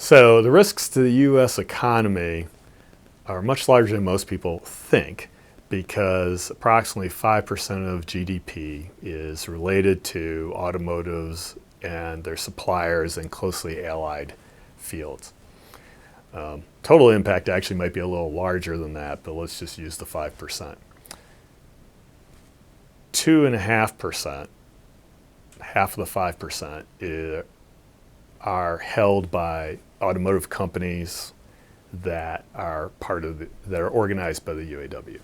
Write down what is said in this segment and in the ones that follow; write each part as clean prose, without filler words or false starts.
So the risks to the U.S. economy are much larger than most people think, because approximately 5% of GDP is related to automotives and their suppliers and closely allied fields. Total impact actually might be a little larger than that, but let's just use the 5%. 2.5%, half of the 5%, are held by automotive companies that are that are organized by the UAW.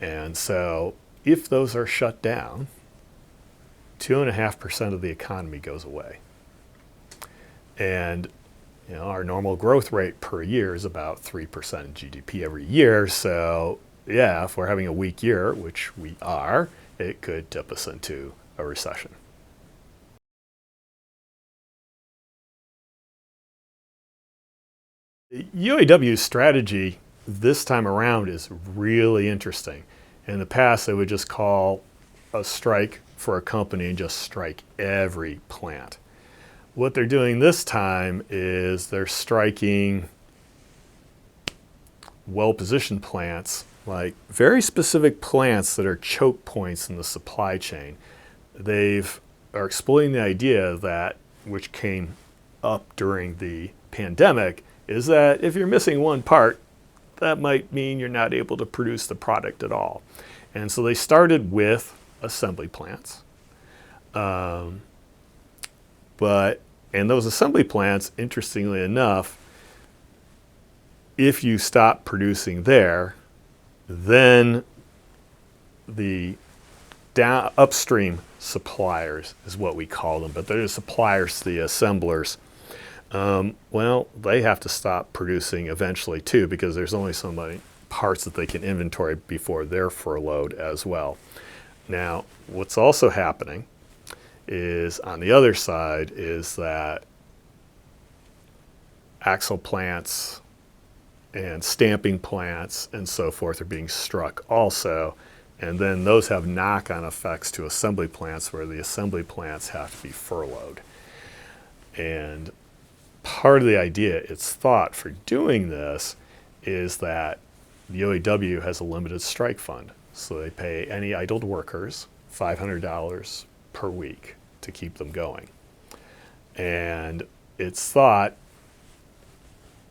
And so if those are shut down, 2.5% of the economy goes away. And our normal growth rate per year is about 3% GDP every year. So yeah, if we're having a weak year, which we are, it could tip us into a recession. UAW's strategy this time around is really interesting. In the past, they would just call a strike for a company and just strike every plant. What they're doing this time is they're striking well-positioned plants, like very specific plants that are choke points in the supply chain. They are exploiting the idea that, which came up during the pandemic, is that if you're missing one part, that might mean you're not able to produce the product at all. And so they started with assembly plants. And those assembly plants, interestingly enough, if you stop producing there, then the upstream suppliers is what we call them, but they're the suppliers to the assemblers. Well, they have to stop producing eventually too, because there's only so many parts that they can inventory before they're furloughed as well. Now, what's also happening is on the other side is that axle plants and stamping plants and so forth are being struck also. And then those have knock-on effects to assembly plants, where the assembly plants have to be furloughed. And part of the idea, it's thought, for doing this is that the UAW has a limited strike fund. So they pay any idled workers $500 per week to keep them going. And it's thought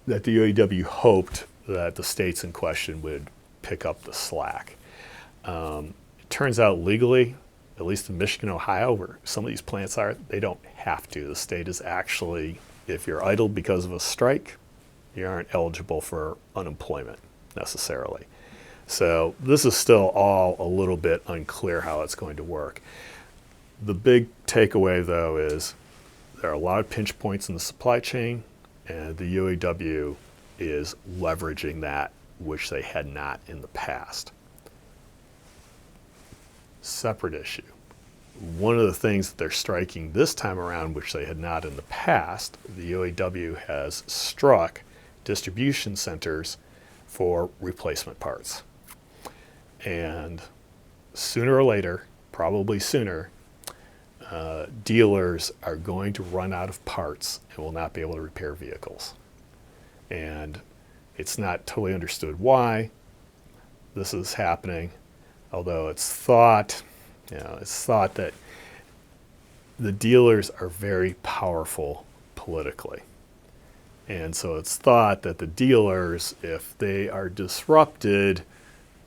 that the UAW hoped that the states in question would pick up the slack. It turns out legally, at least in Michigan, Ohio, where some of these plants are, they don't have to. The state is actually, if you're idled because of a strike, you aren't eligible for unemployment necessarily. So this is still all a little bit unclear how it's going to work. The big takeaway, though, is there are a lot of pinch points in the supply chain, and the UAW is leveraging that, which they had not in the past. Separate issue. One of the things that they're striking this time around, which they had not in the past, the UAW has struck distribution centers for replacement parts. And sooner or later, probably sooner, dealers are going to run out of parts and will not be able to repair vehicles. And it's not totally understood why this is happening, although it's thought that the dealers are very powerful politically. And so it's thought that the dealers, if they are disrupted,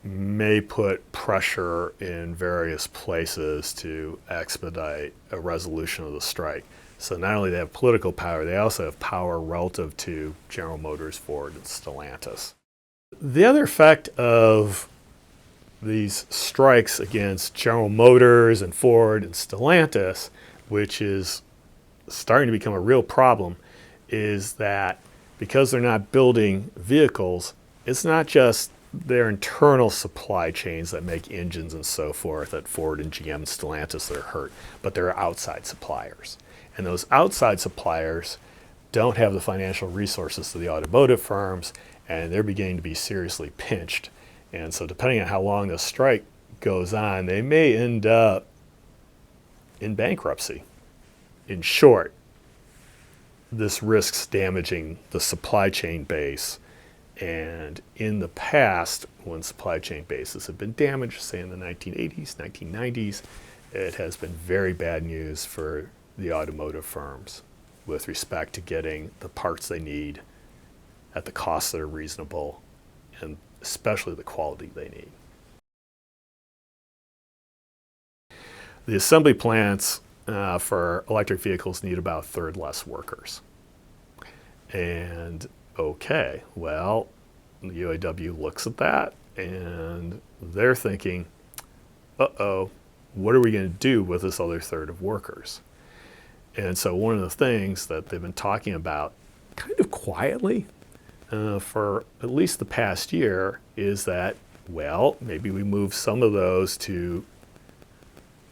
may put pressure in various places to expedite a resolution of the strike. So not only do they have political power, they also have power relative to General Motors, Ford, and Stellantis. The other effect of these strikes against General Motors and Ford and Stellantis, which is starting to become a real problem, is that because they're not building vehicles, it's not just their internal supply chains that make engines and so forth at Ford and GM and Stellantis that are hurt, but there are outside suppliers. And those outside suppliers don't have the financial resources to the automotive firms, and they're beginning to be seriously pinched. And so depending on how long the strike goes on, they may end up in bankruptcy. In short, this risks damaging the supply chain base. And in the past, when supply chain bases have been damaged, say in the 1980s, 1990s, it has been very bad news for the automotive firms with respect to getting the parts they need at the costs that are reasonable, and especially the quality they need. The assembly plants for electric vehicles need about a third less workers. And okay, well, the UAW looks at that and they're thinking, uh-oh, what are we going to do with this other third of workers? And so one of the things that they've been talking about kind of quietly for at least the past year is that, well, maybe we move some of those to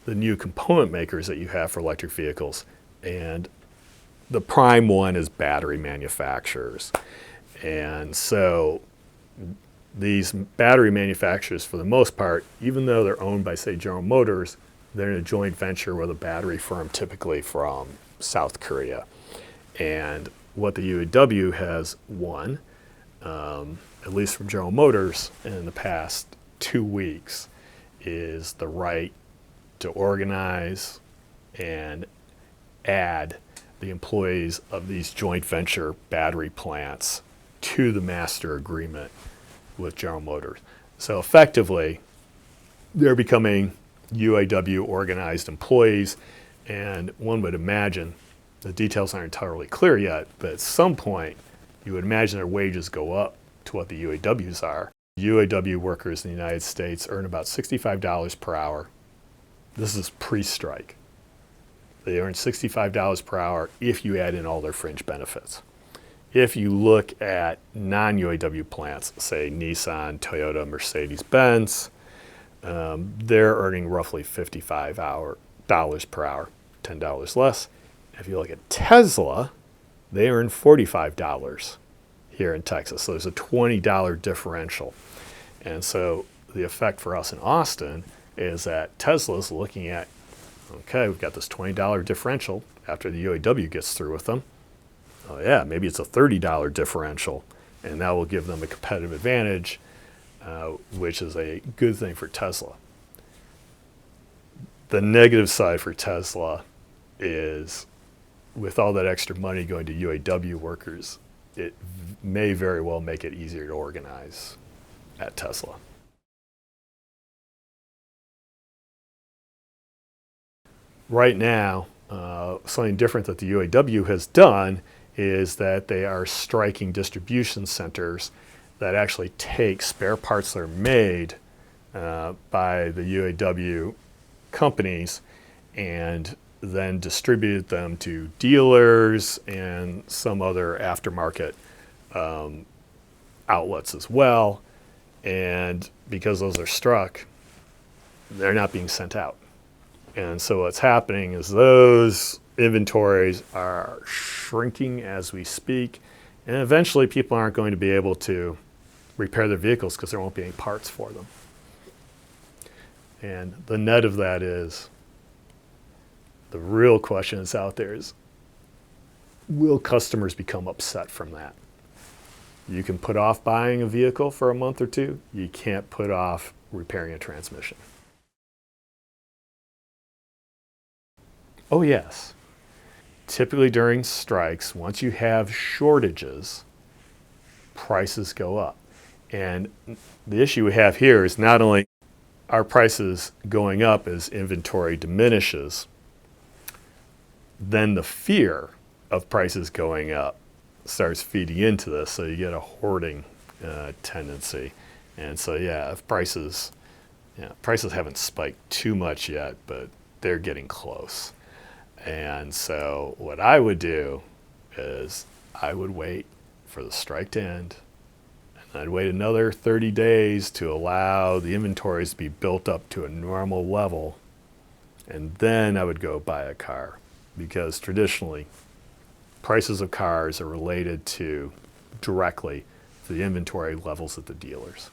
the new component makers that you have for electric vehicles. And the prime one is battery manufacturers. And so these battery manufacturers, for the most part, even though they're owned by, say, General Motors, they're in a joint venture with a battery firm, typically from South Korea. And what the UAW has won, at least from General Motors in the past 2 weeks, is the right to organize and add the employees of these joint venture battery plants to the master agreement with General Motors. So effectively, they're becoming UAW organized employees, and one would imagine, the details aren't entirely clear yet, but at some point you would imagine their wages go up to what the UAWs are. UAW workers in the United States earn about $65 per hour. This is pre-strike. They earn $65 per hour if you add in all their fringe benefits. If you look at non-UAW plants, say Nissan, Toyota, Mercedes-Benz, they're earning roughly $55 per hour, $10 less. If you look at Tesla, they earn $45 here in Texas. So there's a $20 differential. And so the effect for us in Austin is that Tesla's looking at, okay, we've got this $20 differential after the UAW gets through with them. Oh yeah, maybe it's a $30 differential, and that will give them a competitive advantage, which is a good thing for Tesla. The negative side for Tesla is, with all that extra money going to UAW workers, it may very well make it easier to organize at Tesla. Right now, something different that the UAW has done is that they are striking distribution centers that actually take spare parts that are made by the UAW companies and then distribute them to dealers and some other aftermarket outlets as well. And because those are struck, they're not being sent out. And so what's happening is those inventories are shrinking as we speak, and eventually people aren't going to be able to repair their vehicles because there won't be any parts for them. And the net of that is, the real question that's out there is, will customers become upset from that? You can put off buying a vehicle for a month or two. You can't put off repairing a transmission. Oh yes. Typically during strikes, once you have shortages, prices go up. And the issue we have here is not only are prices going up as inventory diminishes, then the fear of prices going up starts feeding into this, so you get a hoarding tendency. And so yeah, if prices haven't spiked too much yet, but they're getting close. And so what I would do is I would wait for the strike to end, and I'd wait another 30 days to allow the inventories to be built up to a normal level, and then I would go buy a car, because traditionally prices of cars are related directly to the inventory levels at the dealers.